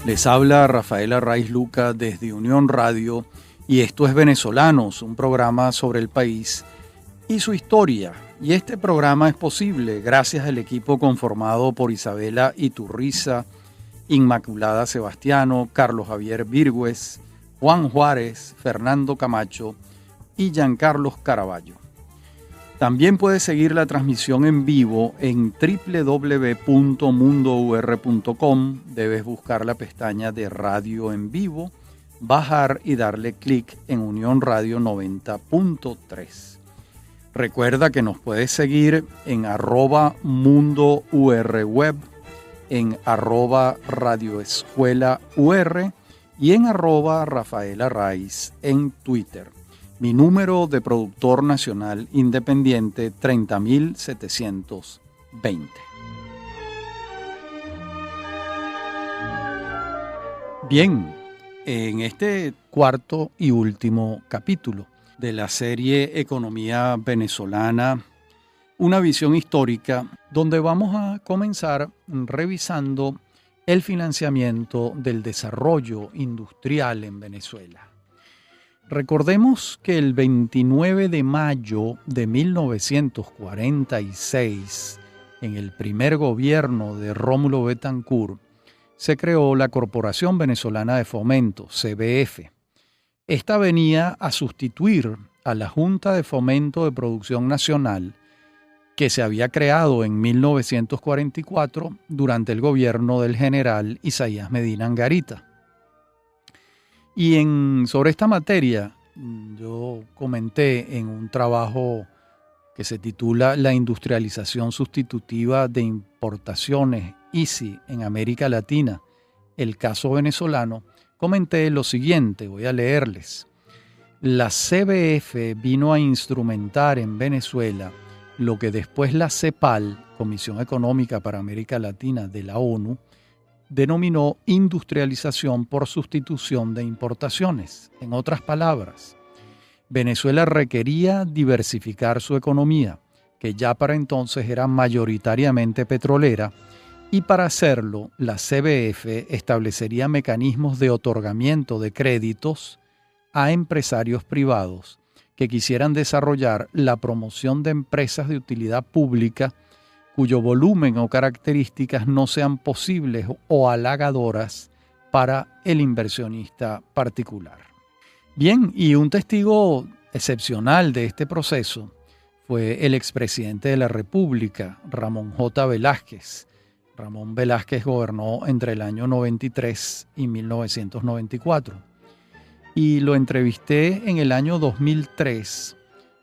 Les habla Rafael Arraiz Luca desde Unión Radio y esto es Venezolanos, un programa sobre el país y su historia. Y este programa es posible gracias al equipo conformado por Isabela Iturriza, Inmaculada Sebastiano, Carlos Javier Virgües, Juan Juárez, Fernando Camacho y Giancarlos Caraballo. También puedes seguir la transmisión en vivo en www.mundour.com. Debes buscar la pestaña de Radio en Vivo, bajar y darle clic en Unión Radio 90.3. Recuerda que nos puedes seguir en @mundourweb, en @radioescuelaur y en @rafaelarraiz en Twitter. Mi número de productor nacional independiente 30.720. Bien, en este cuarto y último capítulo de la serie Economía Venezolana, una visión histórica, donde vamos a comenzar revisando el financiamiento del desarrollo industrial en Venezuela. Recordemos que el 29 de mayo de 1946, en el primer gobierno de Rómulo Betancourt, se creó la Corporación Venezolana de Fomento, CBF. Esta venía a sustituir a la Junta de Fomento de Producción Nacional, que se había creado en 1944 durante el gobierno del general Isaías Medina Angarita. Y sobre esta materia yo comenté en un trabajo que se titula La industrialización sustitutiva de importaciones ISI en América Latina, el caso venezolano, comenté lo siguiente, voy a leerles. La CBF vino a instrumentar en Venezuela lo que después la CEPAL, Comisión Económica para América Latina de la ONU, denominó industrialización por sustitución de importaciones. En otras palabras, Venezuela requería diversificar su economía, que ya para entonces era mayoritariamente petrolera, y para hacerlo, la CBF establecería mecanismos de otorgamiento de créditos a empresarios privados que quisieran desarrollar la promoción de empresas de utilidad pública cuyo volumen o características no sean posibles o halagadoras para el inversionista particular. Bien, y un testigo excepcional de este proceso fue el expresidente de la República, Ramón J. Velázquez. Ramón Velázquez gobernó entre el año 93 y 1994. Y lo entrevisté en el año 2003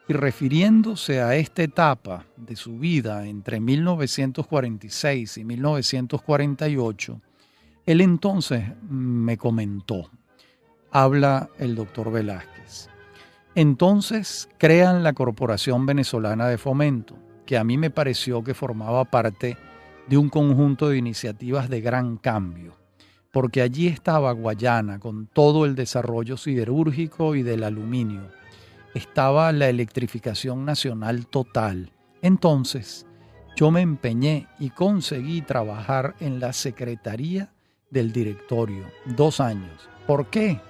y refiriéndose a esta etapa de su vida entre 1946 y 1948, él entonces me comentó, habla el doctor Velázquez. Entonces crean la Corporación Venezolana de Fomento, que a mí me pareció que formaba parte de un conjunto de iniciativas de gran cambio, porque allí estaba Guayana con todo el desarrollo siderúrgico y del aluminio. Estaba la electrificación nacional total. Entonces, yo me empeñé y conseguí trabajar en la secretaría del directorio 2 años. ¿Por qué?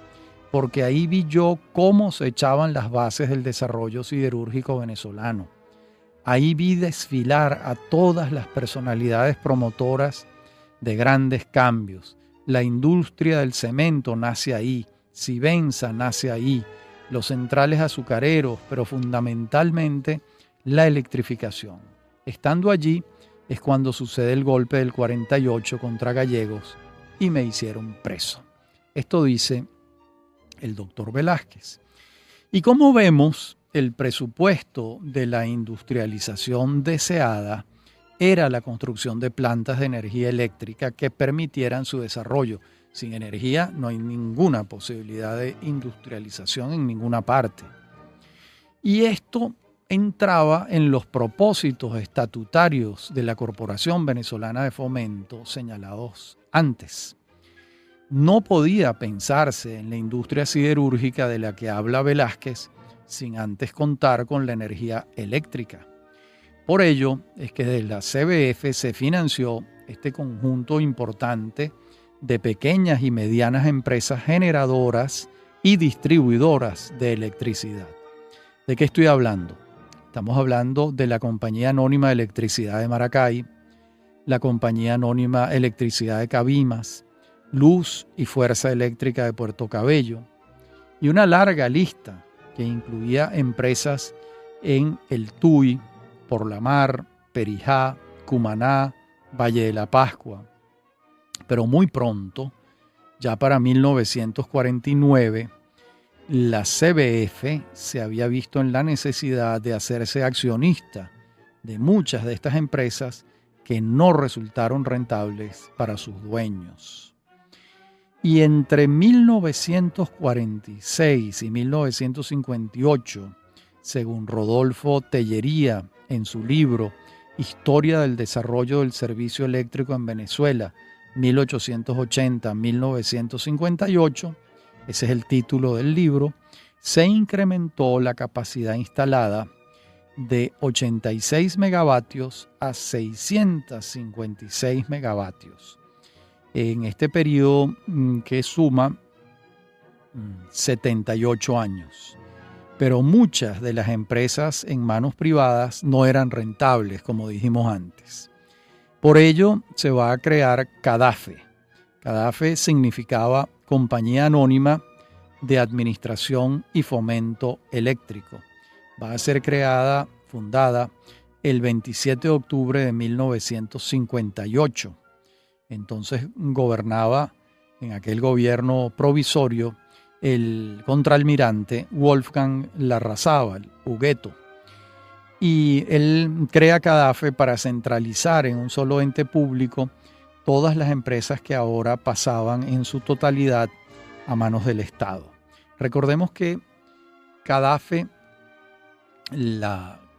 Porque ahí vi yo cómo se echaban las bases del desarrollo siderúrgico venezolano. Ahí vi desfilar a todas las personalidades promotoras de grandes cambios. La industria del cemento nace ahí, Civenza nace ahí, los centrales azucareros, pero fundamentalmente la electrificación. Estando allí es cuando sucede el golpe del 48 contra Gallegos y me hicieron preso. Esto dice el doctor Velázquez. Y como vemos, el presupuesto de la industrialización deseada era la construcción de plantas de energía eléctrica que permitieran su desarrollo. Sin energía no hay ninguna posibilidad de industrialización en ninguna parte. Y esto entraba en los propósitos estatutarios de la Corporación Venezolana de Fomento señalados antes. No podía pensarse en la industria siderúrgica de la que habla Velázquez sin antes contar con la energía eléctrica. Por ello es que desde la CBF se financió este conjunto importante de pequeñas y medianas empresas generadoras y distribuidoras de electricidad. ¿De qué estoy hablando? Estamos hablando de la Compañía Anónima de Electricidad de Maracay, la Compañía Anónima Electricidad de Cabimas, Luz y Fuerza Eléctrica de Puerto Cabello, y una larga lista que incluía empresas en El Tuy, Por la Mar, Perijá, Cumaná, Valle de la Pascua. Pero muy pronto, ya para 1949, la CBF se había visto en la necesidad de hacerse accionista de muchas de estas empresas que no resultaron rentables para sus dueños. Y entre 1946 y 1958, según Rodolfo Tellería en su libro Historia del desarrollo del servicio eléctrico en Venezuela, 1880-1958, ese es el título del libro, se incrementó la capacidad instalada de 86 megavatios a 656 megavatios. En este periodo que suma 78 años. Pero muchas de las empresas en manos privadas no eran rentables, como dijimos antes. Por ello se va a crear CADAFE. CADAFE significaba Compañía Anónima de Administración y Fomento Eléctrico. Va a ser fundada el 27 de octubre de 1958. Entonces gobernaba en aquel gobierno provisorio el contraalmirante Wolfgang Larrazábal, Hugueto. Y él crea CADAFE para centralizar en un solo ente público todas las empresas que ahora pasaban en su totalidad a manos del Estado. Recordemos que CADAFE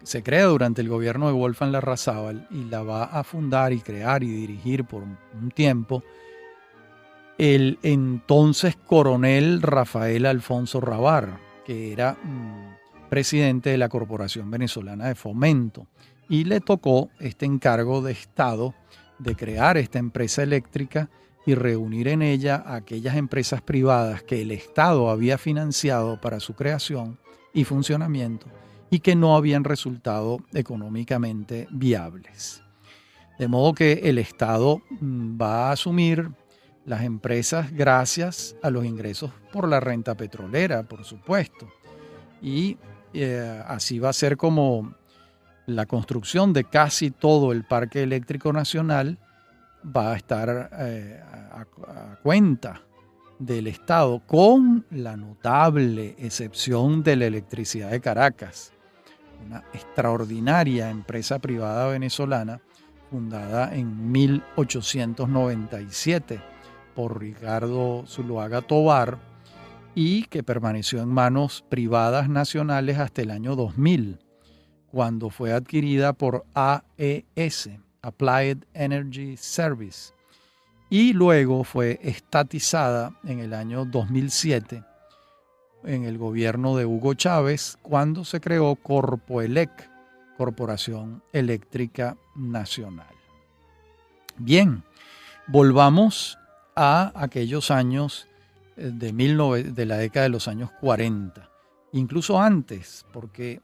se crea durante el gobierno de Wolfgang Larrazábal y la va a fundar y crear y dirigir por un tiempo el entonces coronel Rafael Alfonso Rabar, que era presidente de la Corporación Venezolana de Fomento, y le tocó este encargo de Estado de crear esta empresa eléctrica y reunir en ella a aquellas empresas privadas que el Estado había financiado para su creación y funcionamiento y que no habían resultado económicamente viables. De modo que el Estado va a asumir las empresas gracias a los ingresos por la renta petrolera, por supuesto. Y así va a ser como la construcción de casi todo el parque eléctrico nacional va a estar a cuenta del Estado, con la notable excepción de la Electricidad de Caracas, una extraordinaria empresa privada venezolana fundada en 1897 por Ricardo Zuluaga Tovar y que permaneció en manos privadas nacionales hasta el año 2000, cuando fue adquirida por AES, Applied Energy Service, y luego fue estatizada en el año 2007 en el gobierno de Hugo Chávez, cuando se creó Corpoelec, Corporación Eléctrica Nacional. Bien, volvamos a aquellos años de la década de los años 40, incluso antes, porque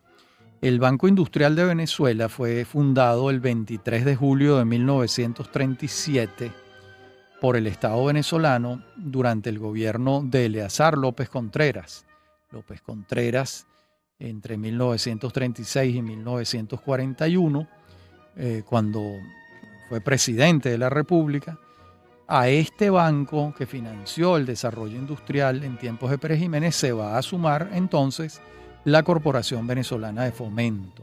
el Banco Industrial de Venezuela fue fundado el 23 de julio de 1937 por el Estado venezolano durante el gobierno de Eleazar López Contreras. López Contreras, entre 1936 y 1941, cuando fue presidente de la República, a este banco que financió el desarrollo industrial en tiempos de Pérez Jiménez se va a sumar entonces la Corporación Venezolana de Fomento.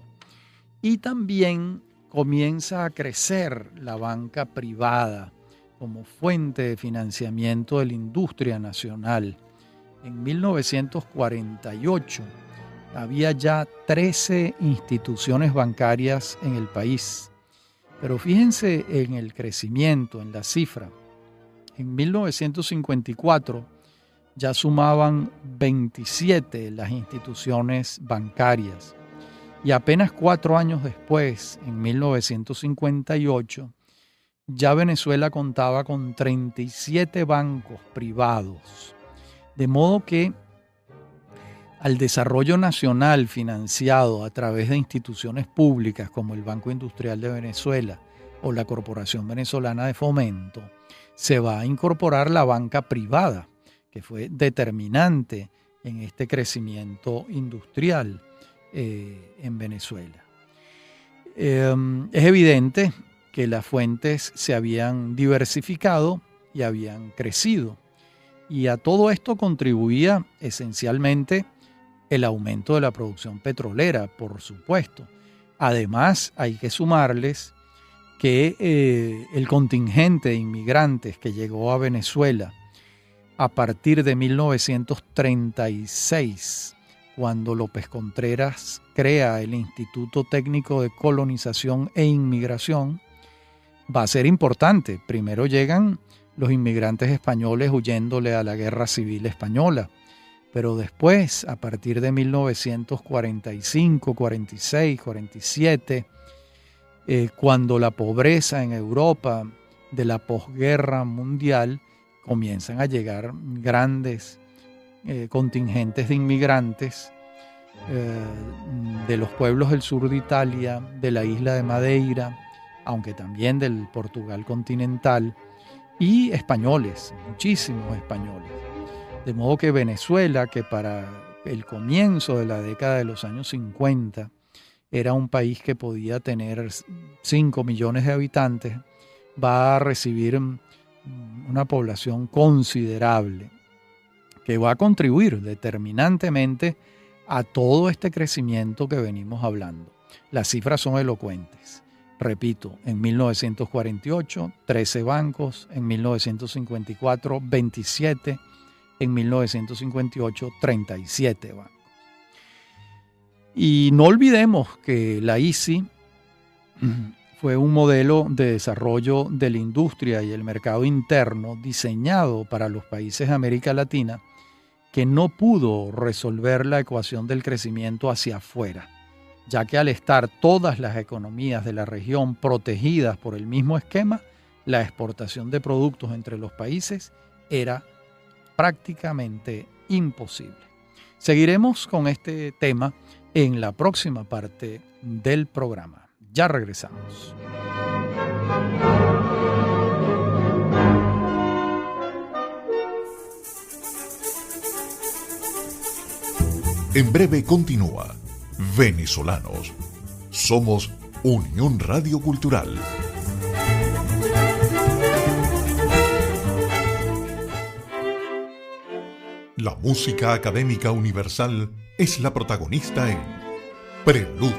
Y también comienza a crecer la banca privada como fuente de financiamiento de la industria nacional. En 1948 había ya 13 instituciones bancarias en el país. Pero fíjense en el crecimiento, en la cifra. En 1954 ya sumaban 27 las instituciones bancarias y apenas 4 años después, en 1958, ya Venezuela contaba con 37 bancos privados, de modo que al desarrollo nacional financiado a través de instituciones públicas como el Banco Industrial de Venezuela o la Corporación Venezolana de Fomento, se va a incorporar la banca privada, que fue determinante en este crecimiento industrial en Venezuela. Es evidente que las fuentes se habían diversificado y habían crecido, y a todo esto contribuía esencialmente el aumento de la producción petrolera, por supuesto. Además, hay que sumarles que el contingente de inmigrantes que llegó a Venezuela a partir de 1936, cuando López Contreras crea el Instituto Técnico de Colonización e Inmigración, va a ser importante. Primero llegan los inmigrantes españoles huyéndole a la Guerra Civil Española, pero después, a partir de 1945, 46, 47, cuando la pobreza en Europa de la posguerra mundial, comienzan a llegar grandes contingentes de inmigrantes de los pueblos del sur de Italia, de la isla de Madeira, aunque también del Portugal continental, y españoles, muchísimos españoles. De modo que Venezuela, que para el comienzo de la década de los años 50 era un país que podía tener 5 millones de habitantes, va a recibir una población considerable que va a contribuir determinantemente a todo este crecimiento que venimos hablando. Las cifras son elocuentes. Repito, en 1948, 13 bancos, en 1954, 27, en 1958, 37 bancos. Y no olvidemos que la ICI fue un modelo de desarrollo de la industria y el mercado interno diseñado para los países de América Latina que no pudo resolver la ecuación del crecimiento hacia afuera, ya que al estar todas las economías de la región protegidas por el mismo esquema, la exportación de productos entre los países era prácticamente imposible. Seguiremos con este tema en la próxima parte del programa. Ya regresamos. En breve continúa Venezolanos. Somos Unión Radio Cultural. La música académica universal es la protagonista en Preludio,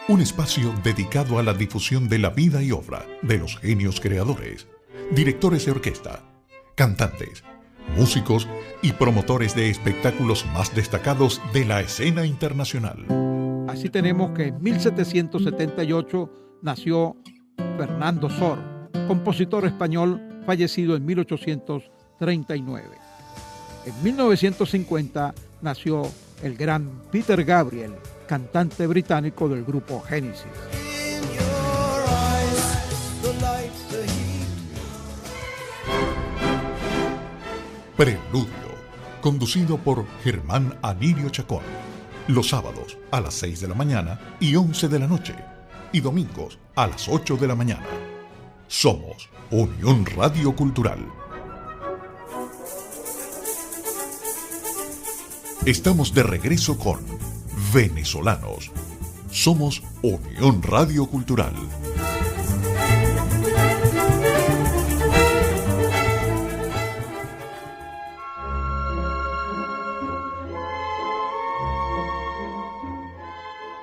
un espacio dedicado a la difusión de la vida y obra de los genios creadores, directores de orquesta, cantantes, músicos y promotores de espectáculos más destacados de la escena internacional. Así tenemos que en 1778 nació Fernando Sor, compositor español fallecido en 1839. En 1950 nació el gran Peter Gabriel, cantante británico del grupo Genesis. Preludio, conducido por Germán Alirio Chacón, los sábados a las 6 de la mañana y 11 de la noche, y domingos a las 8 de la mañana. Somos Unión Radio Cultural. Estamos de regreso con Venezolanos. Somos Unión Radio Cultural.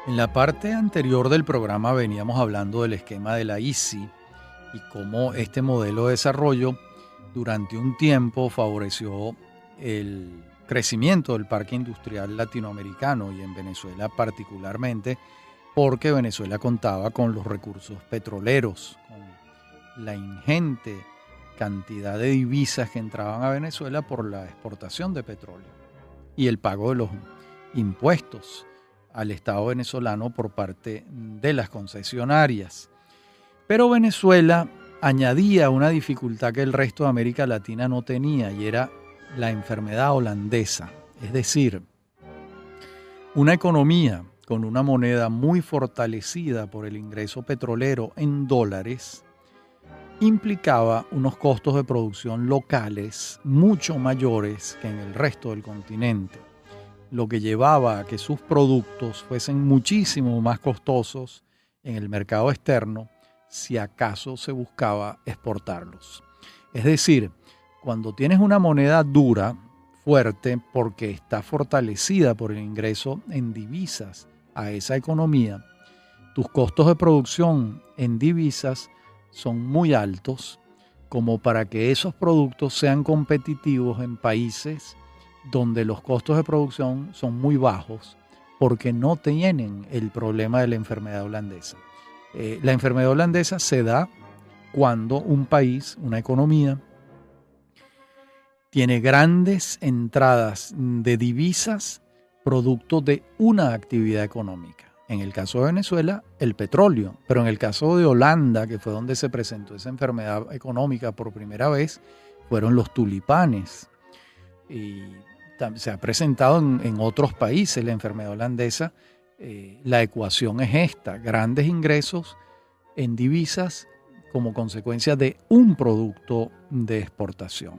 En la parte anterior del programa veníamos hablando del esquema de la ICI y cómo este modelo de desarrollo durante un tiempo favoreció el crecimiento del parque industrial latinoamericano y en Venezuela particularmente, porque Venezuela contaba con los recursos petroleros, con la ingente cantidad de divisas que entraban a Venezuela por la exportación de petróleo y el pago de los impuestos al Estado venezolano por parte de las concesionarias. Pero Venezuela añadía una dificultad que el resto de América Latina no tenía, y era la enfermedad holandesa. Es decir, una economía con una moneda muy fortalecida por el ingreso petrolero en dólares implicaba unos costos de producción locales mucho mayores que en el resto del continente, lo que llevaba a que sus productos fuesen muchísimo más costosos en el mercado externo si acaso se buscaba exportarlos. Es decir, cuando tienes una moneda dura, fuerte, porque está fortalecida por el ingreso en divisas a esa economía, tus costos de producción en divisas son muy altos como para que esos productos sean competitivos en países donde los costos de producción son muy bajos porque no tienen el problema de la enfermedad holandesa. La enfermedad holandesa se da cuando un país, una economía, tiene grandes entradas de divisas producto de una actividad económica. En el caso de Venezuela, el petróleo, pero en el caso de Holanda, que fue donde se presentó esa enfermedad económica por primera vez, fueron los tulipanes. Y se ha presentado en otros países la enfermedad holandesa. La ecuación es esta: grandes ingresos en divisas como consecuencia de un producto de exportación.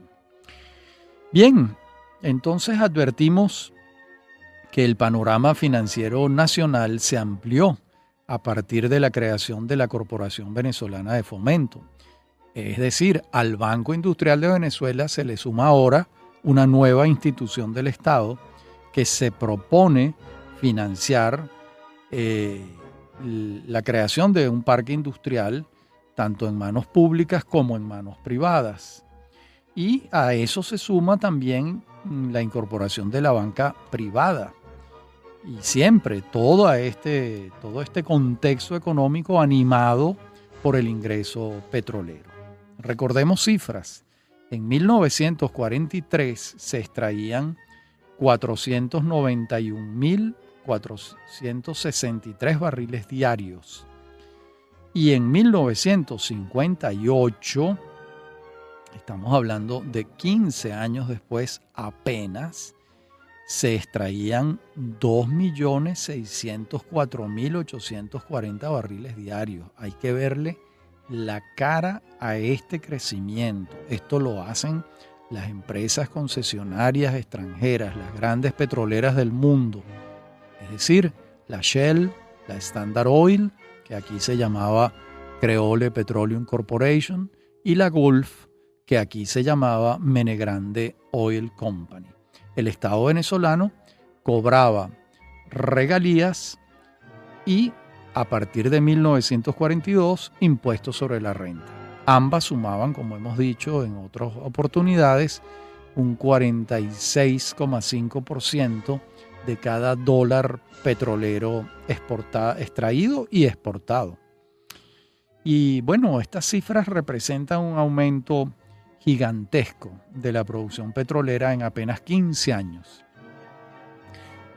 Bien, entonces advertimos que el panorama financiero nacional se amplió a partir de la creación de la Corporación Venezolana de Fomento. Es decir, al Banco Industrial de Venezuela se le suma ahora una nueva institución del Estado que se propone financiar la creación de un parque industrial tanto en manos públicas como en manos privadas. Y a eso se suma también la incorporación de la banca privada. Y siempre todo este contexto económico animado por el ingreso petrolero. Recordemos cifras. En 1943 se extraían 491.463 barriles diarios. Y en 1958, estamos hablando de 15 años después apenas, se extraían 2.604.840 barriles diarios. Hay que verle la cara a este crecimiento. Esto lo hacen las empresas concesionarias extranjeras, las grandes petroleras del mundo. Es decir, la Shell, la Standard Oil, que aquí se llamaba Creole Petroleum Corporation, y la Gulf, que aquí se llamaba Menegrande Oil Company. El Estado venezolano cobraba regalías y, a partir de 1942, impuestos sobre la renta. Ambas sumaban, como hemos dicho en otras oportunidades, un 46,5% de cada dólar petrolero extraído y exportado. Y bueno, estas cifras representan un aumento gigantesco de la producción petrolera en apenas 15 años.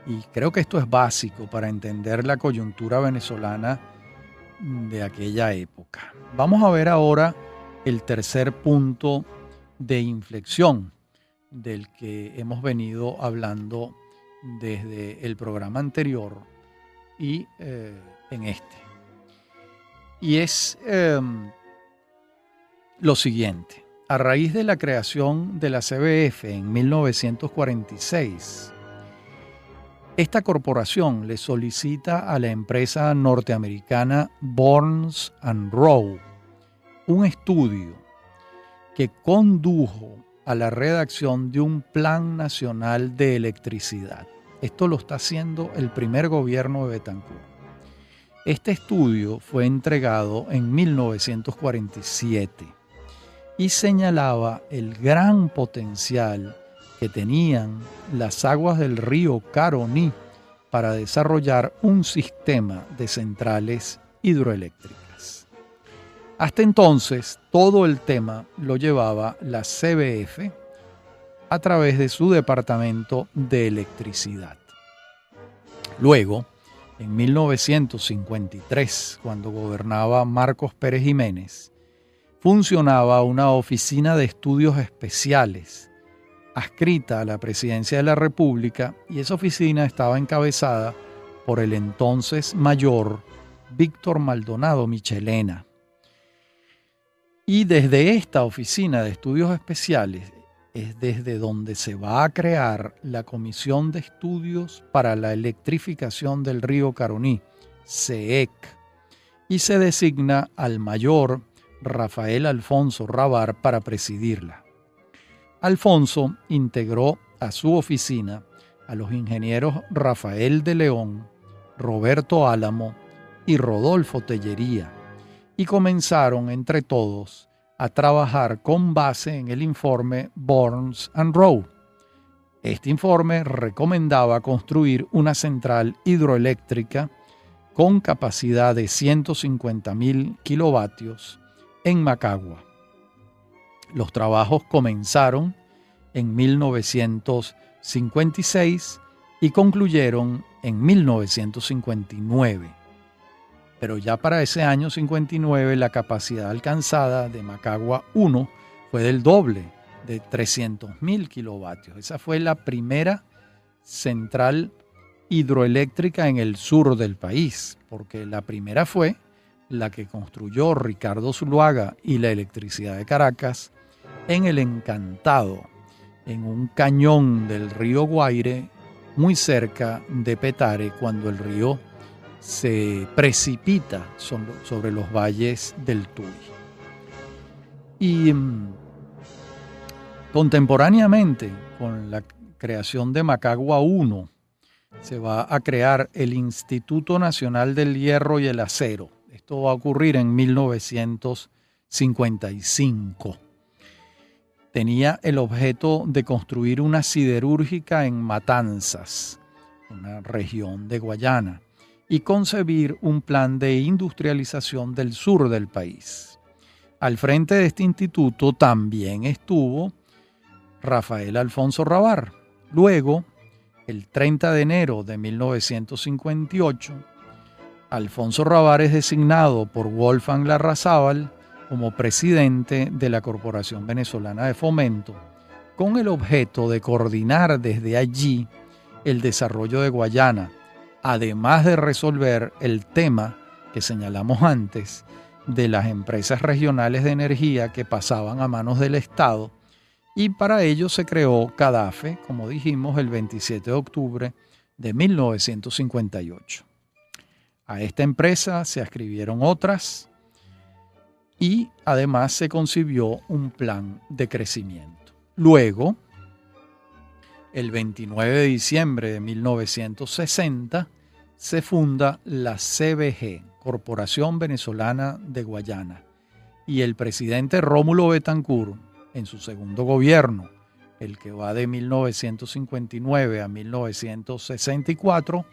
Y creo que esto es básico para entender la coyuntura venezolana de aquella época. Vamos a ver ahora el tercer punto de inflexión del que hemos venido hablando desde el programa anterior y en este. Y es lo siguiente. A raíz de la creación de la CBF en 1946, esta corporación le solicita a la empresa norteamericana Burns & Rowe un estudio que condujo a la redacción de un Plan Nacional de Electricidad. Esto lo está haciendo el primer gobierno de Betancur. Este estudio fue entregado en 1947 y señalaba el gran potencial que tenían las aguas del río Caroní para desarrollar un sistema de centrales hidroeléctricas. Hasta entonces, todo el tema lo llevaba la CBF a través de su departamento de electricidad. Luego, en 1953, cuando gobernaba Marcos Pérez Jiménez, funcionaba una oficina de estudios especiales adscrita a la Presidencia de la República, y esa oficina estaba encabezada por el entonces mayor Víctor Maldonado Michelena. Y desde esta oficina de estudios especiales es desde donde se va a crear la Comisión de Estudios para la Electrificación del Río Caroní, CEEC, y se designa al mayor Rafael Alfonso Rabar para presidirla. Alfonso integró a su oficina a los ingenieros Rafael de León, Roberto Álamo y Rodolfo Tellería, y comenzaron entre todos a trabajar con base en el informe Burns and Rowe. Este informe recomendaba construir una central hidroeléctrica con capacidad de 150.000 kilovatios en Macagua. Los trabajos comenzaron en 1956 y concluyeron en 1959. Pero ya para ese año 59 la capacidad alcanzada de Macagua 1 fue del doble, de 300.000 kilovatios. Esa fue la primera central hidroeléctrica en el sur del país, porque la primera fue la que construyó Ricardo Zuluaga y la Electricidad de Caracas en el Encantado, en un cañón del río Guaire, muy cerca de Petare, cuando el río se precipita sobre los valles del Tuy. Y contemporáneamente con la creación de Macagua 1, se va a crear el Instituto Nacional del Hierro y el Acero. Esto va a ocurrir en 1955. Tenía el objeto de construir una siderúrgica en Matanzas, una región de Guayana, y concebir un plan de industrialización del sur del país. Al frente de este instituto también estuvo Rafael Alfonso Rabar. Luego, el 30 de enero de 1958, Alfonso Rabar es designado por Wolfgang Larrazábal como presidente de la Corporación Venezolana de Fomento, con el objeto de coordinar desde allí el desarrollo de Guayana, además de resolver el tema que señalamos antes de las empresas regionales de energía que pasaban a manos del Estado, y para ello se creó CADAFE, como dijimos, el 27 de octubre de 1958. A esta empresa se adscribieron otras y además se concibió un plan de crecimiento. Luego, el 29 de diciembre de 1960, se funda la CVG, Corporación Venezolana de Guayana, y el presidente Rómulo Betancourt, en su segundo gobierno, el que va de 1959 a 1964,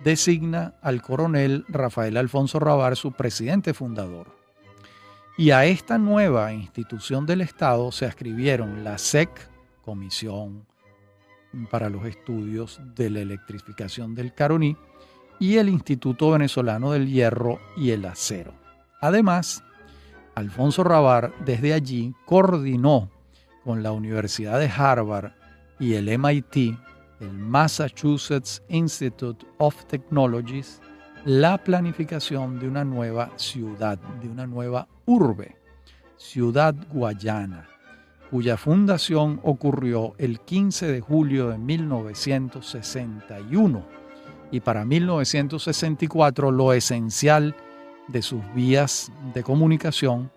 designa al coronel Rafael Alfonso Rabar su presidente fundador. Y a esta nueva institución del Estado se adscribieron la SEC, Comisión para los Estudios de la Electrificación del Caroní, y el Instituto Venezolano del Hierro y el Acero. Además, Alfonso Rabar desde allí coordinó con la Universidad de Harvard y el MIT, el Massachusetts Institute of Technologies, la planificación de una nueva ciudad, de una nueva urbe, Ciudad Guayana, cuya fundación ocurrió el 15 de julio de 1961, y para 1964 lo esencial de sus vías de comunicación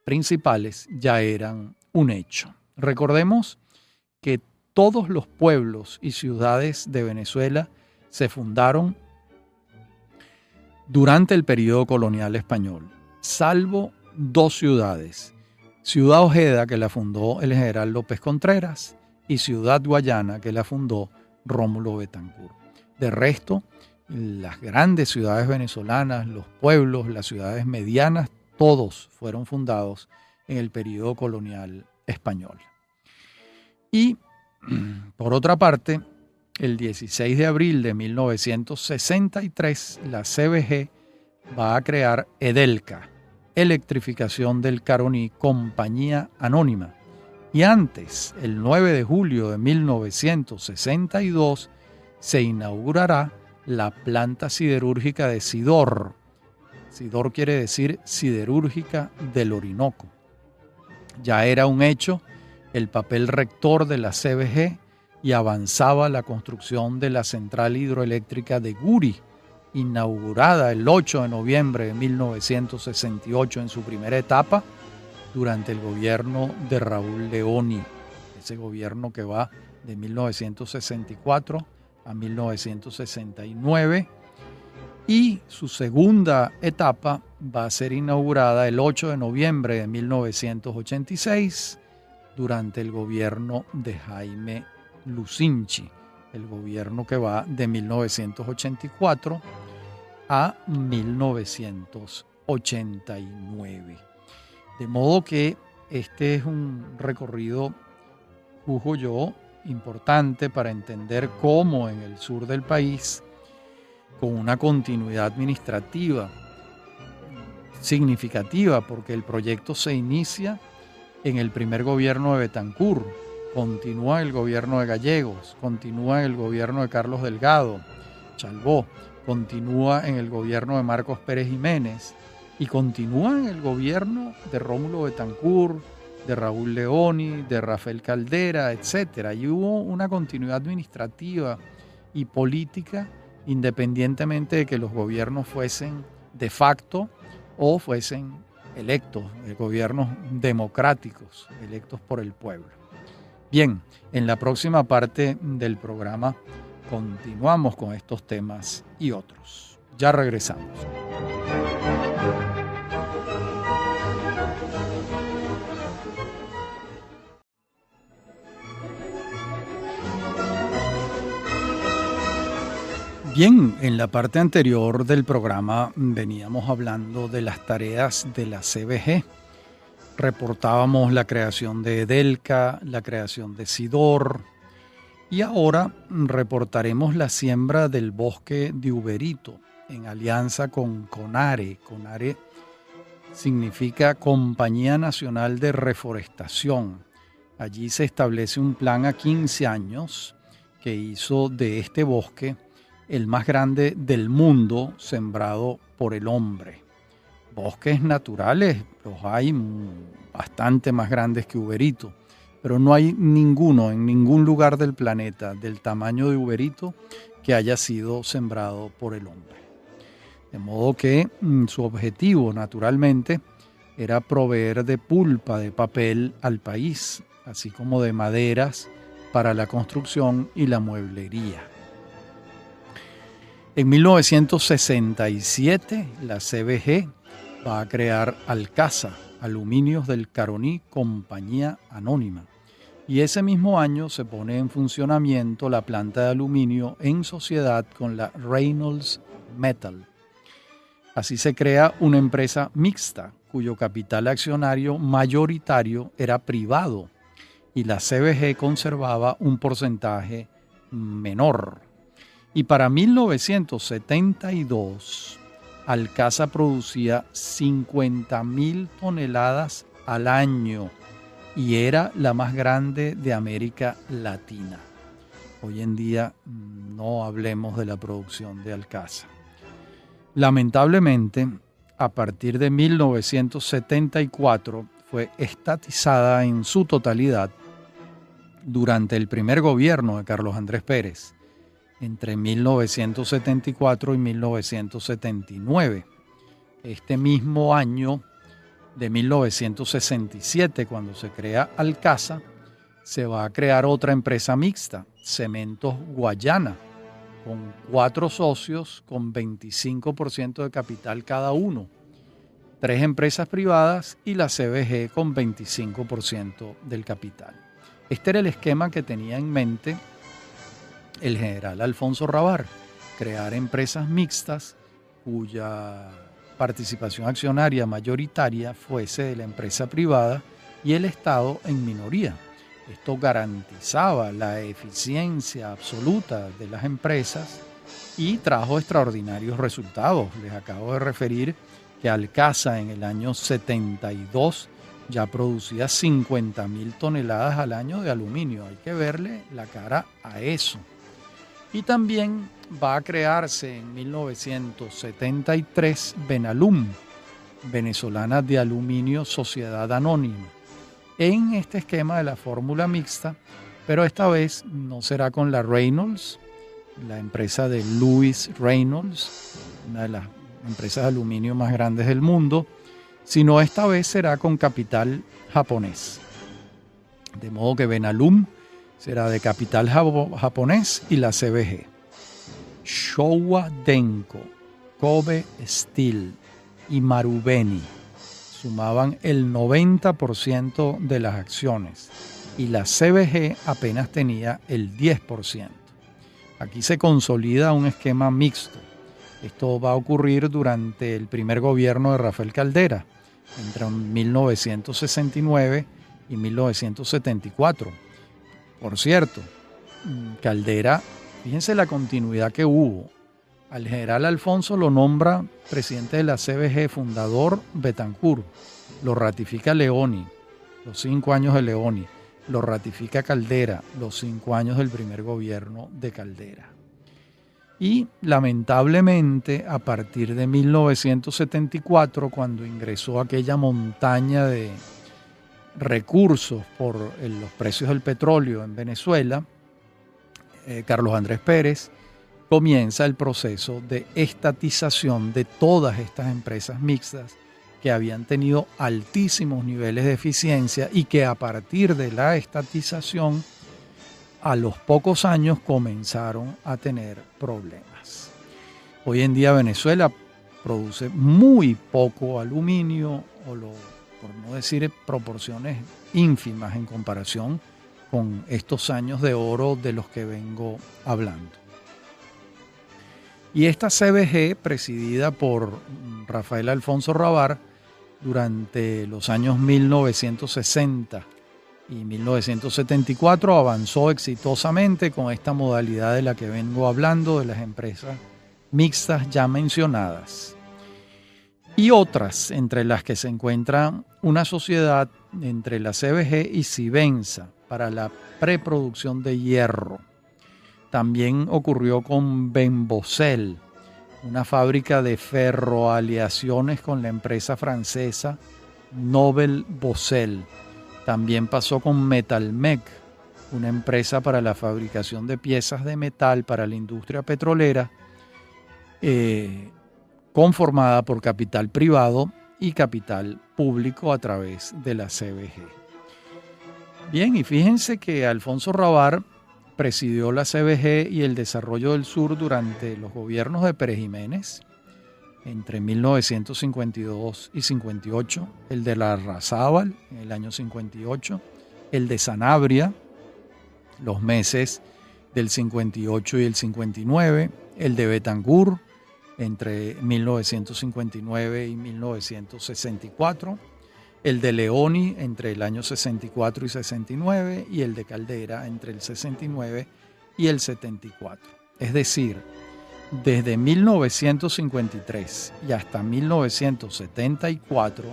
principales ya eran un hecho. Recordemos que todos los pueblos y ciudades de Venezuela se fundaron durante el periodo colonial español, salvo dos ciudades: Ciudad Ojeda, que la fundó el general López Contreras, y Ciudad Guayana, que la fundó Rómulo Betancourt. De resto, las grandes ciudades venezolanas, los pueblos, las ciudades medianas, todos fueron fundados en el periodo colonial español. Y, por otra parte, el 16 de abril de 1963, la CVG va a crear EDELCA, Electrificación del Caroní, Compañía Anónima. Y antes, el 9 de julio de 1962, se inaugurará la planta siderúrgica de Sidor. Sidor quiere decir Siderúrgica del Orinoco. Ya era un hecho el papel rector de la CBG y avanzaba la construcción de la central hidroeléctrica de Guri, inaugurada el 8 de noviembre de 1968 en su primera etapa durante el gobierno de Raúl Leoni, ese gobierno que va de 1964 a 1969, y su segunda etapa va a ser inaugurada el 8 de noviembre de 1986 durante el gobierno de Jaime Lucinchi, el gobierno que va de 1984 a 1989. De modo que este es un recorrido, juzgo yo, importante para entender cómo en el sur del país, con una continuidad administrativa significativa, porque el proyecto se inicia en el primer gobierno de Betancur, continúa en el gobierno de Gallegos, continúa en el gobierno de Carlos Delgado Chalbó, continúa en el gobierno de Marcos Pérez Jiménez y continúa en el gobierno de Rómulo Betancur, de Raúl Leoni, de Rafael Caldera, etc. Y hubo una continuidad administrativa y política independientemente de que los gobiernos fuesen de facto o fuesen electos, gobiernos democráticos, electos por el pueblo. Bien, en la próxima parte del programa continuamos con estos temas y otros. Ya regresamos. Bien, en la parte anterior del programa veníamos hablando de las tareas de la CBG. Reportábamos la creación de Edelca, la creación de Sidor, y ahora reportaremos la siembra del bosque de Uberito en alianza con CONARE. CONARE significa Compañía Nacional de Reforestación. Allí se establece un plan a 15 años que hizo de este bosque el más grande del mundo sembrado por el hombre. Bosques naturales los hay bastante más grandes que Uberito, pero no hay ninguno en ningún lugar del planeta del tamaño de Uberito que haya sido sembrado por el hombre. De modo que su objetivo, naturalmente, era proveer de pulpa de papel al país, así como de maderas para la construcción y la mueblería. En 1967, la CBG va a crear Alcasa, Aluminios del Caroní, Compañía Anónima. Y ese mismo año se pone en funcionamiento la planta de aluminio en sociedad con la Reynolds Metal. Así se crea una empresa mixta, cuyo capital accionario mayoritario era privado y la CBG conservaba un porcentaje menor. Y para 1972, Alcasa producía 50.000 toneladas al año y era la más grande de América Latina. Hoy en día no hablemos de la producción de Alcasa. Lamentablemente, a partir de 1974 fue estatizada en su totalidad durante el primer gobierno de Carlos Andrés Pérez, entre 1974 y 1979. Este mismo año de 1967, cuando se crea Alcasa, se va a crear otra empresa mixta, Cementos Guayana, con 4 socios con 25% de capital cada uno, 3 empresas privadas y la CBG con 25% del capital. Este era el esquema que tenía en mente el general Alfonso Rabar, crear empresas mixtas cuya participación accionaria mayoritaria fuese de la empresa privada y el Estado en minoría. Esto garantizaba la eficiencia absoluta de las empresas y trajo extraordinarios resultados. Les acabo de referir que Alcasa en el año 72 ya producía 50.000 toneladas al año de aluminio. Hay que verle la cara a eso. Y también va a crearse en 1973 Benalum, Venezolana de Aluminio Sociedad Anónima, en este esquema de la fórmula mixta, pero esta vez no será con la Reynolds, la empresa de Louis Reynolds, una de las empresas de aluminio más grandes del mundo, sino esta vez será con capital japonés. De modo que Benalum será de capital japonés y la CBG. Showa Denko, Kobe Steel y Marubeni sumaban el 90% de las acciones y la CBG apenas tenía el 10%. Aquí se consolida un esquema mixto. Esto va a ocurrir durante el primer gobierno de Rafael Caldera, entre 1969 y 1974. Por cierto, Caldera, fíjense la continuidad que hubo. Al general Alfonso lo nombra presidente de la CBG, fundador Bettencourt, lo ratifica Leoni, los 5 años de Leoni, lo ratifica Caldera, los 5 años del primer gobierno de Caldera. Y lamentablemente a partir de 1974, cuando ingresó aquella montaña de recursos por los precios del petróleo en Venezuela, Carlos Andrés Pérez comienza el proceso de estatización de todas estas empresas mixtas que habían tenido altísimos niveles de eficiencia y que a partir de la estatización a los pocos años comenzaron a tener problemas. Hoy en día Venezuela produce muy poco aluminio, por no decir proporciones ínfimas en comparación con estos años de oro de los que vengo hablando. Y esta CBG, presidida por Rafael Alfonso Rabar, durante los años 1960 y 1974 avanzó exitosamente con esta modalidad de la que vengo hablando, de las empresas mixtas ya mencionadas. Y otras, entre las que se encuentra una sociedad entre la CBG y Cibenza para la preproducción de hierro. También ocurrió con Benbocel, una fábrica de ferroaleaciones con la empresa francesa Nobel Bocel. También pasó con Metalmec, una empresa para la fabricación de piezas de metal para la industria petrolera, conformada por capital privado y capital público a través de la CBG. Bien, y fíjense que Alfonso Rabar presidió la CBG y el desarrollo del sur durante los gobiernos de Pérez Jiménez, entre 1952 y 58, el de Larrazábal en el año 58, el de Sanabria, los meses del 58 y el 59, el de Bettencourt entre 1959 y 1964, el de Leoni entre el año 64 y 69 y el de Caldera entre el 69 y el 74. Es decir, desde 1953 y hasta 1974,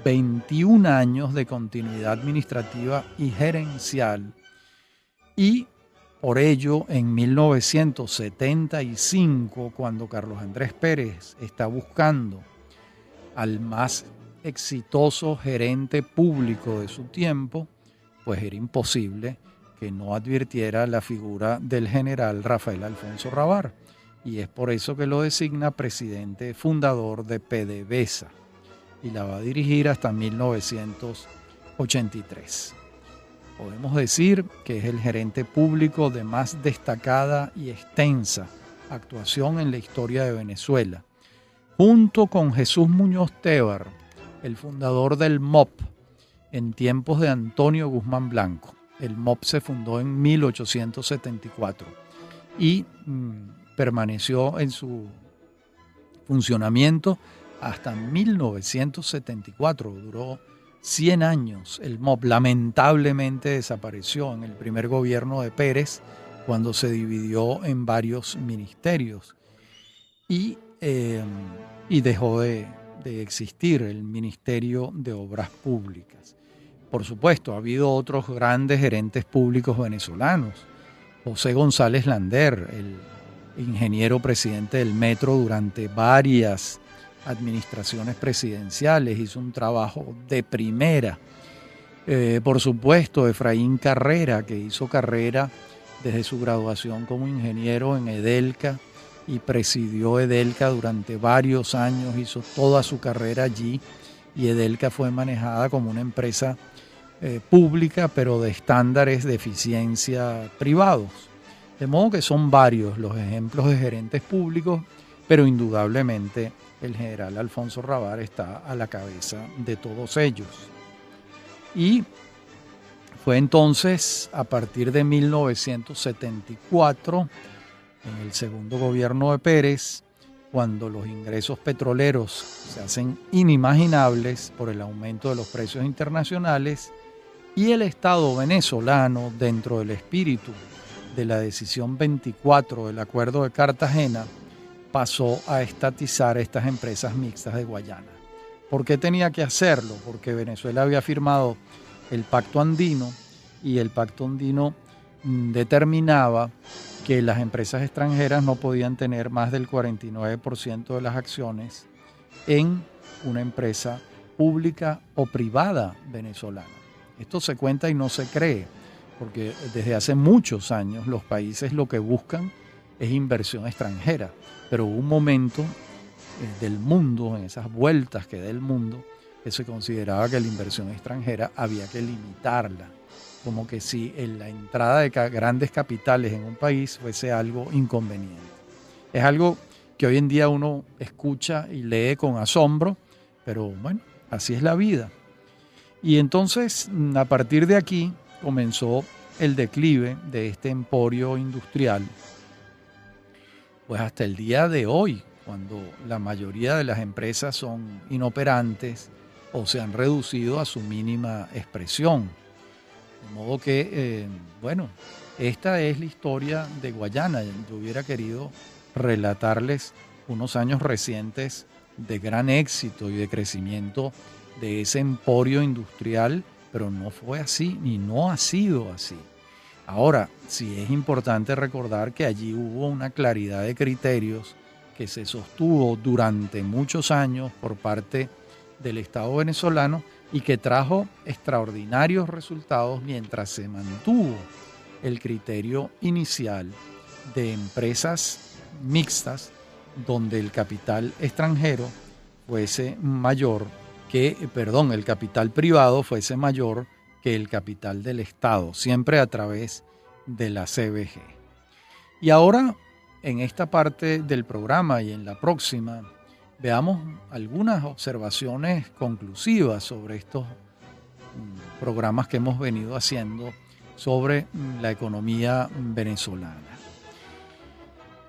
21 años de continuidad administrativa y gerencial, y por ello en 1975, cuando Carlos Andrés Pérez está buscando al más exitoso gerente público de su tiempo, pues era imposible que no advirtiera la figura del general Rafael Alfonso Rabar, y es por eso que lo designa presidente fundador de PDVSA y la va a dirigir hasta 1983. Podemos decir que es el gerente público de más destacada y extensa actuación en la historia de Venezuela, junto con Jesús Muñoz Tebar, el fundador del MOP, en tiempos de Antonio Guzmán Blanco. El MOP se fundó en 1874 y permaneció en su funcionamiento hasta 1974. Duró 100 años el MOP. Lamentablemente desapareció en el primer gobierno de Pérez, cuando se dividió en varios ministerios y dejó de de existir el Ministerio de Obras Públicas. Por supuesto, ha habido otros grandes gerentes públicos venezolanos. José González Lander, el ingeniero presidente del Metro durante varias administraciones presidenciales, hizo un trabajo de primera. Por supuesto, Efraín Carrera, que hizo carrera desde su graduación como ingeniero en Edelca y presidió Edelca durante varios años, hizo toda su carrera allí, y Edelca fue manejada como una empresa pública, pero de estándares de eficiencia privados. De modo que son varios los ejemplos de gerentes públicos, pero indudablemente el general Alfonso Rabbar está a la cabeza de todos ellos. Y fue entonces, a partir de 1974, en el segundo gobierno de Pérez, cuando los ingresos petroleros se hacen inimaginables por el aumento de los precios internacionales y el Estado venezolano, dentro del espíritu de la decisión 24 del Acuerdo de Cartagena, pasó a estatizar estas empresas mixtas de Guayana. ¿Por qué tenía que hacerlo? Porque Venezuela había firmado el Pacto Andino y el Pacto Andino determinaba que las empresas extranjeras no podían tener más del 49% de las acciones en una empresa pública o privada venezolana. Esto se cuenta y no se cree, porque desde hace muchos años los países lo que buscan es inversión extranjera, pero hubo un momento del mundo, en esas vueltas que da el mundo, que se consideraba que la inversión extranjera había que limitarla, como que si la entrada de grandes capitales en un país fuese algo inconveniente. Es algo que hoy en día uno escucha y lee con asombro, pero bueno, así es la vida. Y entonces, a partir de aquí, comenzó el declive de este emporio industrial, pues hasta el día de hoy, cuando la mayoría de las empresas son inoperantes o se han reducido a su mínima expresión. De modo que, bueno, esta es la historia de Guayana. Yo hubiera querido relatarles unos años recientes de gran éxito y de crecimiento de ese emporio industrial, pero no fue así ni no ha sido así. Ahora, sí es importante recordar que allí hubo una claridad de criterios que se sostuvo durante muchos años por parte del Estado venezolano y que trajo extraordinarios resultados mientras se mantuvo el criterio inicial de empresas mixtas donde el capital extranjero fuese mayor el capital privado fuese mayor que el capital del Estado, siempre a través de la CBG. Y ahora, en esta parte del programa y en la próxima, veamos algunas observaciones conclusivas sobre estos programas que hemos venido haciendo sobre la economía venezolana.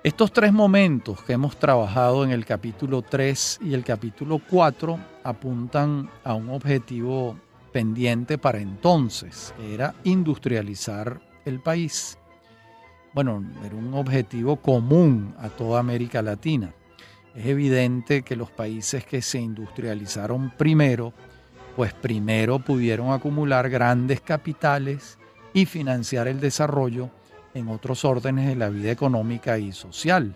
Estos tres momentos que hemos trabajado en el capítulo 3 y el capítulo 4 apuntan a un objetivo pendiente para entonces, que era industrializar el país. Bueno, era un objetivo común a toda América Latina. Es evidente que los países que se industrializaron primero, pues primero pudieron acumular grandes capitales y financiar el desarrollo en otros órdenes de la vida económica y social.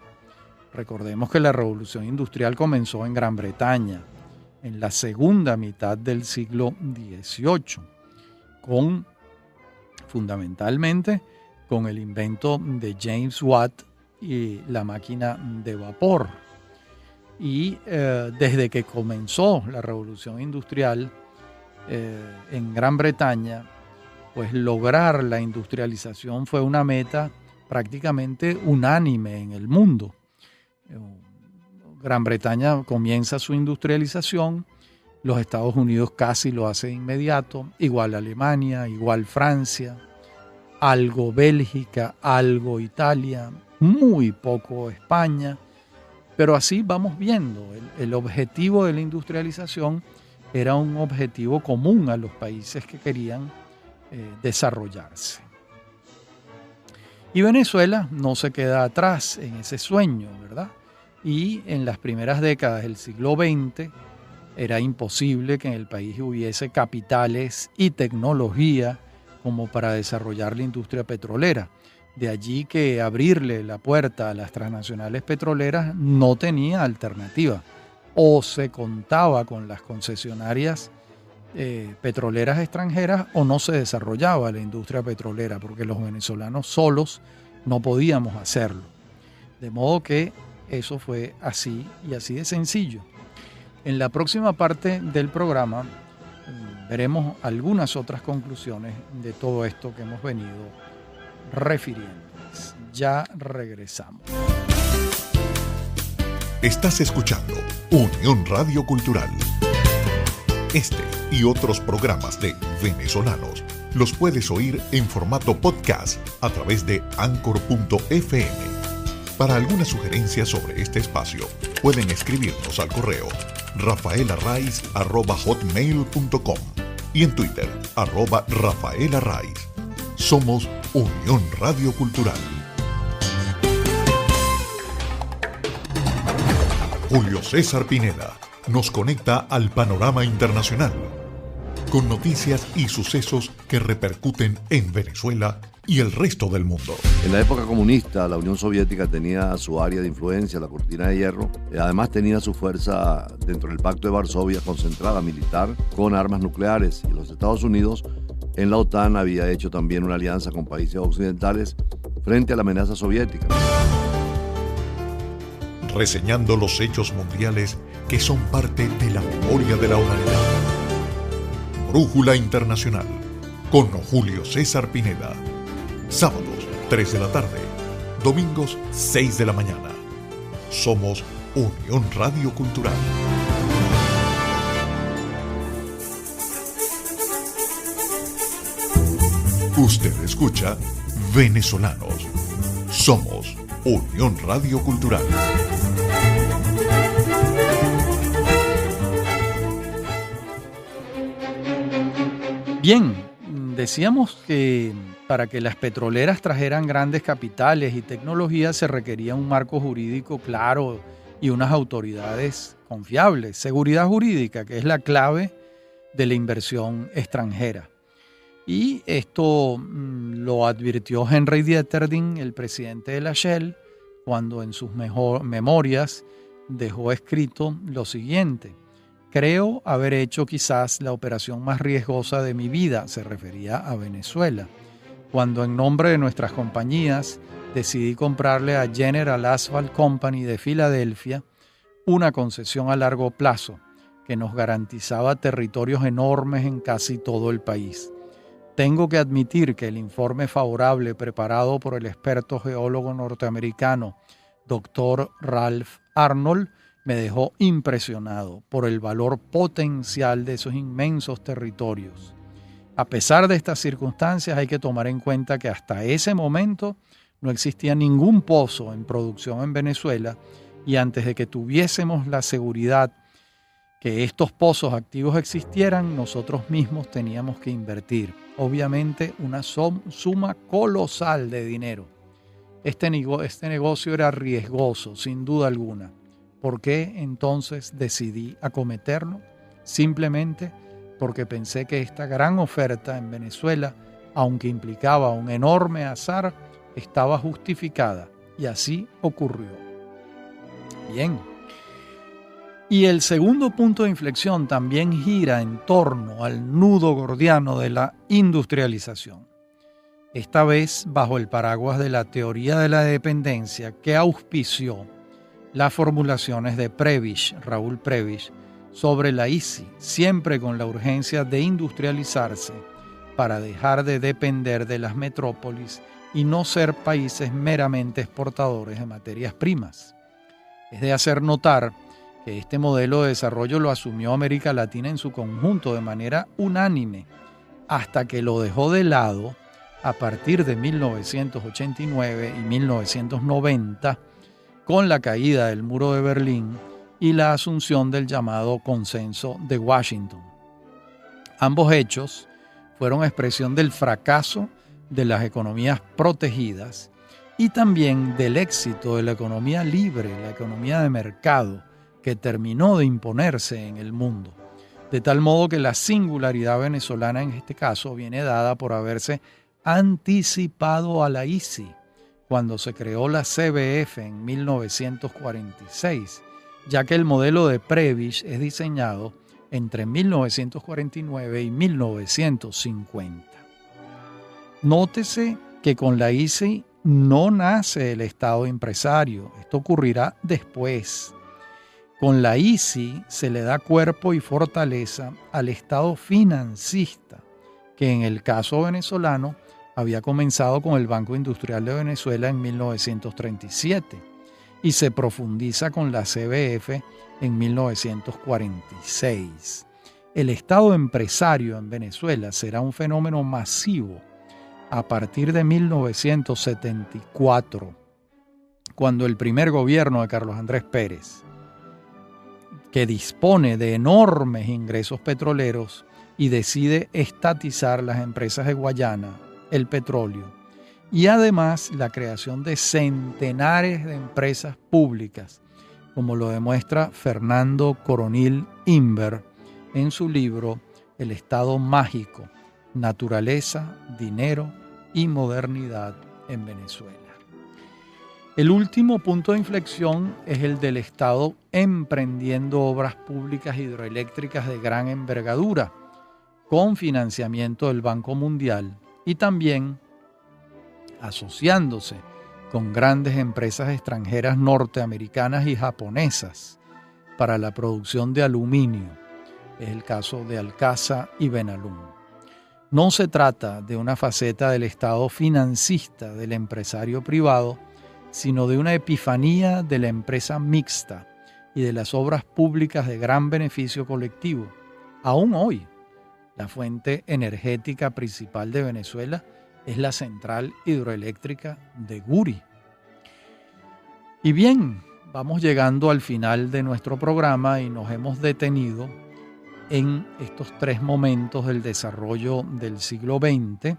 Recordemos que la revolución industrial comenzó en Gran Bretaña en la segunda mitad del siglo XVIII, fundamentalmente con el invento de James Watt y la máquina de vapor. Y desde que comenzó la revolución industrial en Gran Bretaña, pues lograr la industrialización fue una meta prácticamente unánime en el mundo. Gran Bretaña comienza su industrialización, los Estados Unidos casi lo hace de inmediato, igual Alemania, igual Francia, algo Bélgica, algo Italia, muy poco España, pero así vamos viendo. El objetivo de la industrialización era un objetivo común a los países que querían desarrollarse. Y Venezuela no se queda atrás en ese sueño, ¿verdad? Y en las primeras décadas del siglo XX Era imposible que en el país hubiese capitales y tecnología como para desarrollar la industria petrolera. De allí que abrirle la puerta a las transnacionales petroleras no tenía alternativa. O se contaba con las concesionarias petroleras extranjeras o no se desarrollaba la industria petrolera, porque los venezolanos solos no podíamos hacerlo. De modo que eso fue así y así de sencillo. En la próxima parte del programa veremos algunas otras conclusiones de todo esto que hemos venido refiriendo. Ya regresamos. Estás escuchando Unión Radio Cultural. Este y otros programas de Venezolanos los puedes oír en formato podcast a través de Anchor.fm. Para alguna sugerencia sobre este espacio, pueden escribirnos al correo rafaelarraiz@hotmail.com y en Twitter @rafaelarraiz. Somos Unión Radio Cultural. Julio César Pineda nos conecta al panorama internacional con noticias y sucesos que repercuten en Venezuela y el resto del mundo. En la época comunista, la Unión Soviética tenía su área de influencia, la cortina de hierro. Además tenía su fuerza dentro del Pacto de Varsovia concentrada militar con armas nucleares. Y los Estados Unidos en la OTAN había hecho también una alianza con países occidentales frente a la amenaza soviética. Reseñando los hechos mundiales que son parte de la memoria de la humanidad. Brújula Internacional con Julio César Pineda. Sábados, 3 de la tarde. Domingos, 6 de la mañana. Somos Unión Radio Cultural. Usted escucha Venezolanos. Somos Unión Radio Cultural. Bien, decíamos que para que las petroleras trajeran grandes capitales y tecnologías se requería un marco jurídico claro y unas autoridades confiables. Seguridad jurídica, que es la clave de la inversión extranjera. Y esto lo advirtió Henry Dieterden, el presidente de la Shell, cuando en sus memorias dejó escrito lo siguiente: creo haber hecho quizás la operación más riesgosa de mi vida, se refería a Venezuela, cuando en nombre de nuestras compañías decidí comprarle a General Asphalt Company de Filadelfia una concesión a largo plazo que nos garantizaba territorios enormes en casi todo el país. Tengo que admitir que el informe favorable preparado por el experto geólogo norteamericano Dr. Ralph Arnold me dejó impresionado por el valor potencial de esos inmensos territorios. A pesar de estas circunstancias, hay que tomar en cuenta que hasta ese momento no existía ningún pozo en producción en Venezuela y antes de que tuviésemos la seguridad que estos pozos activos existieran, nosotros mismos teníamos que invertir, obviamente, una suma colosal de dinero. Este negocio era riesgoso, sin duda alguna. ¿Por qué entonces decidí acometerlo? Simplemente porque pensé que esta gran oferta en Venezuela, aunque implicaba un enorme azar, estaba justificada, y así ocurrió. Bien. Y el segundo punto de inflexión también gira en torno al nudo gordiano de la industrialización. Esta vez bajo el paraguas de la teoría de la dependencia que auspició las formulaciones de Prebisch, Raúl Prebisch, sobre la ICI, siempre con la urgencia de industrializarse para dejar de depender de las metrópolis y no ser países meramente exportadores de materias primas. Es de hacer notar que este modelo de desarrollo lo asumió América Latina en su conjunto de manera unánime, hasta que lo dejó de lado a partir de 1989 y 1990, con la caída del muro de Berlín y la asunción del llamado Consenso de Washington. Ambos hechos fueron expresión del fracaso de las economías protegidas y también del éxito de la economía libre, la economía de mercado, que terminó de imponerse en el mundo. De tal modo que la singularidad venezolana en este caso viene dada por haberse anticipado a la ICI cuando se creó la CBF en 1946, ya que el modelo de Prebisch es diseñado entre 1949 y 1950. Nótese que con la ICI no nace el Estado empresario, esto ocurrirá después. Con la ICI se le da cuerpo y fortaleza al Estado financista, que en el caso venezolano había comenzado con el Banco Industrial de Venezuela en 1937 y se profundiza con la CBF en 1946. El Estado empresario en Venezuela será un fenómeno masivo a partir de 1974, cuando el primer gobierno de Carlos Andrés Pérez, que dispone de enormes ingresos petroleros y decide estatizar las empresas de Guayana, el petróleo, y además la creación de centenares de empresas públicas, como lo demuestra Fernando Coronil Inver en su libro El Estado Mágico, Naturaleza, Dinero y Modernidad en Venezuela. El último punto de inflexión es el del Estado emprendiendo obras públicas hidroeléctricas de gran envergadura, con financiamiento del Banco Mundial y también asociándose con grandes empresas extranjeras norteamericanas y japonesas para la producción de aluminio. Es el caso de Alcasa y Benalum. No se trata de una faceta del Estado financista del empresario privado, sino de una epifanía de la empresa mixta y de las obras públicas de gran beneficio colectivo. Aún hoy, la fuente energética principal de Venezuela es la central hidroeléctrica de Guri. Y bien, vamos llegando al final de nuestro programa y nos hemos detenido en estos tres momentos del desarrollo del siglo XX,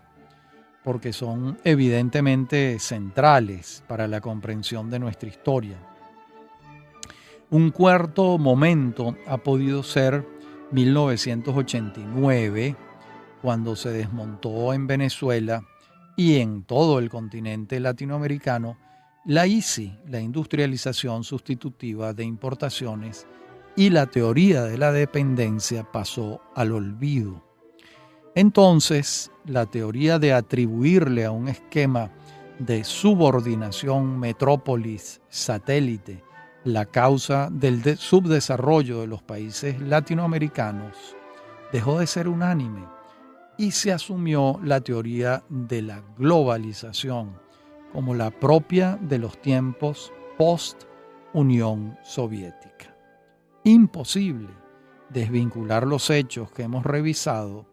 porque son evidentemente centrales para la comprensión de nuestra historia. Un cuarto momento ha podido ser 1989, cuando se desmontó en Venezuela y en todo el continente latinoamericano la ICI, la industrialización sustitutiva de importaciones, y la teoría de la dependencia pasó al olvido. Entonces, la teoría de atribuirle a un esquema de subordinación metrópolis-satélite la causa del subdesarrollo de los países latinoamericanos dejó de ser unánime y se asumió la teoría de la globalización como la propia de los tiempos post-Unión Soviética. Imposible desvincular los hechos que hemos revisado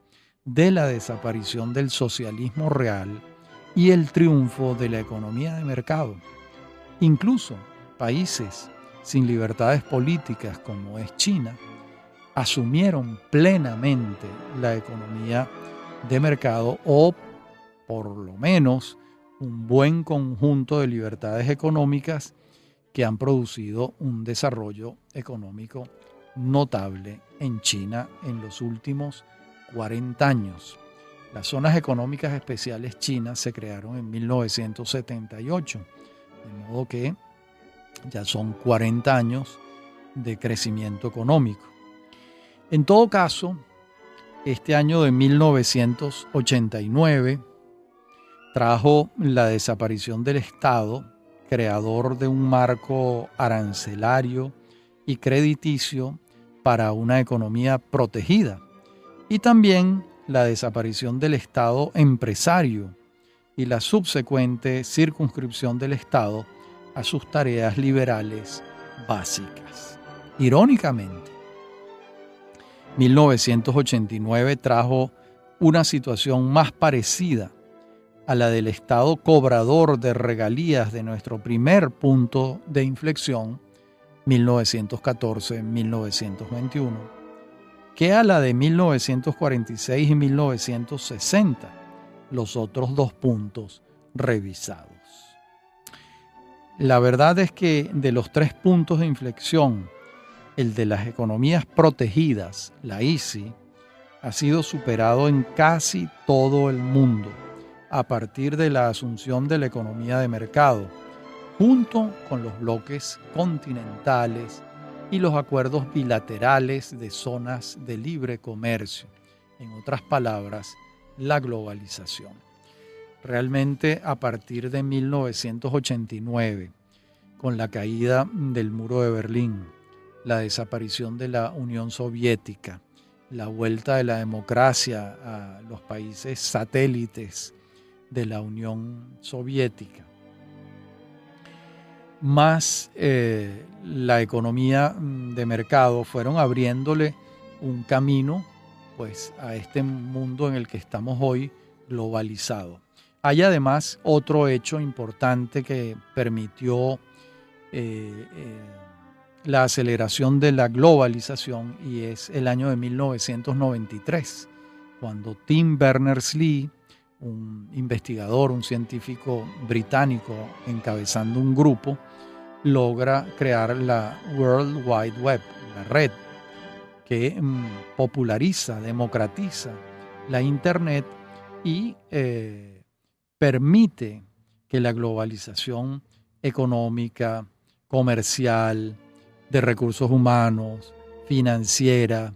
de la desaparición del socialismo real y el triunfo de la economía de mercado. Incluso países sin libertades políticas como es China asumieron plenamente la economía de mercado, o por lo menos un buen conjunto de libertades económicas que han producido un desarrollo económico notable en China en los últimos 40 años. Las zonas económicas especiales chinas se crearon en 1978, de modo que ya son 40 años de crecimiento económico. En todo caso, este año de 1989 trajo la desaparición del Estado, creador de un marco arancelario y crediticio para una economía protegida, y también la desaparición del Estado empresario y la subsecuente circunscripción del Estado a sus tareas liberales básicas. Irónicamente, 1989 trajo una situación más parecida a la del Estado cobrador de regalías de nuestro primer punto de inflexión, 1914-1921, que a la de 1946 y 1960, los otros dos puntos revisados. La verdad es que de los tres puntos de inflexión el de las economías protegidas, la ICI, ha sido superado en casi todo el mundo a partir de la asunción de la economía de mercado, junto con los bloques continentales y los acuerdos bilaterales de zonas de libre comercio. En otras palabras, la globalización. Realmente a partir de 1989, con la caída del muro de Berlín, la desaparición de la Unión Soviética, la vuelta de la democracia a los países satélites de la Unión Soviética, más la economía de mercado, fueron abriéndole un camino pues a este mundo en el que estamos hoy, globalizado. Hay además otro hecho importante que permitió la aceleración de la globalización, y es el año de 1993, cuando Tim Berners-Lee, un investigador, un científico británico encabezando un grupo, logra crear la World Wide Web, la red que populariza, democratiza la Internet y permite que la globalización económica, comercial, de recursos humanos, financiera,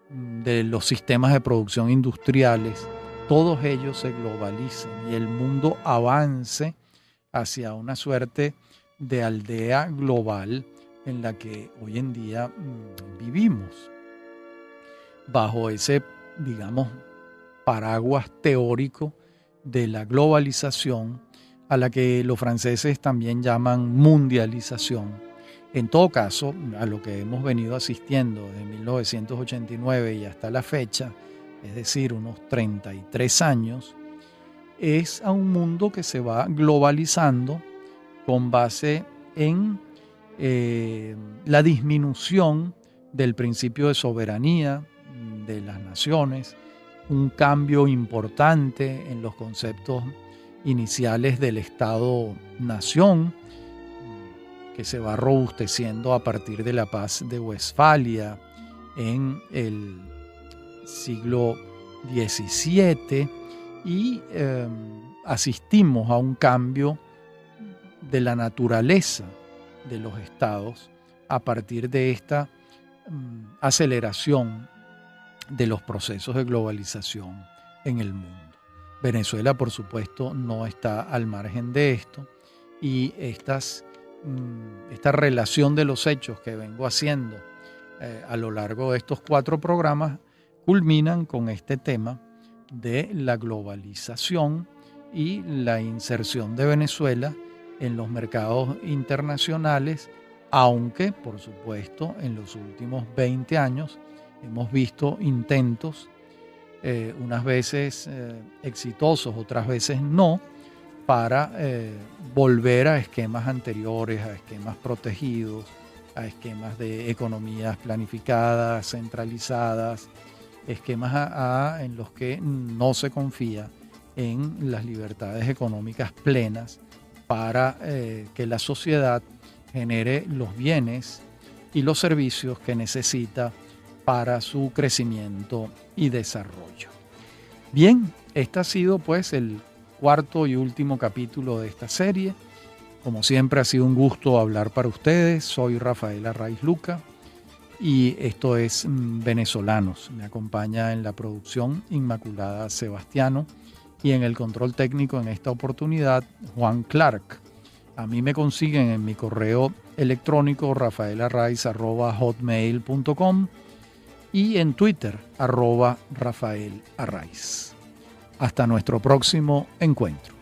de los sistemas de producción industriales, todos ellos se globalicen y el mundo avance hacia una suerte de aldea global en la que hoy en día vivimos. Bajo ese, digamos, paraguas teórico de la globalización, a la que los franceses también llaman mundialización. En todo caso, a lo que hemos venido asistiendo desde 1989 y hasta la fecha, es decir, unos 33 años, es a un mundo que se va globalizando con base en la disminución del principio de soberanía de las naciones, un cambio importante en los conceptos iniciales del Estado-nación, que se va robusteciendo a partir de la Paz de Westfalia en el siglo XVII, y asistimos a un cambio de la naturaleza de los estados a partir de esta aceleración de los procesos de globalización en el mundo. Venezuela, por supuesto, no está al margen de esto, y esta relación de los hechos que vengo haciendo a lo largo de estos 4 programas culminan con este tema de la globalización y la inserción de Venezuela en los mercados internacionales, aunque, por supuesto, en los últimos 20 años hemos visto intentos, unas veces exitosos, otras veces no, para volver a esquemas anteriores, a esquemas protegidos, a esquemas de economías planificadas, centralizadas, esquemas en los que no se confía en las libertades económicas plenas para que la sociedad genere los bienes y los servicios que necesita para su crecimiento y desarrollo. Bien, este ha sido pues el 4º y último capítulo de esta serie. Como siempre ha sido un gusto hablar para ustedes. Soy Rafael Arraiz Luca y esto es Venezolanos. Me acompaña en la producción Inmaculada Sebastiano y en el control técnico en esta oportunidad Juan Clark. A mí me consiguen en mi correo electrónico rafaelarraiz@hotmail.com y en Twitter @Rafael Arraiz. Hasta nuestro próximo encuentro.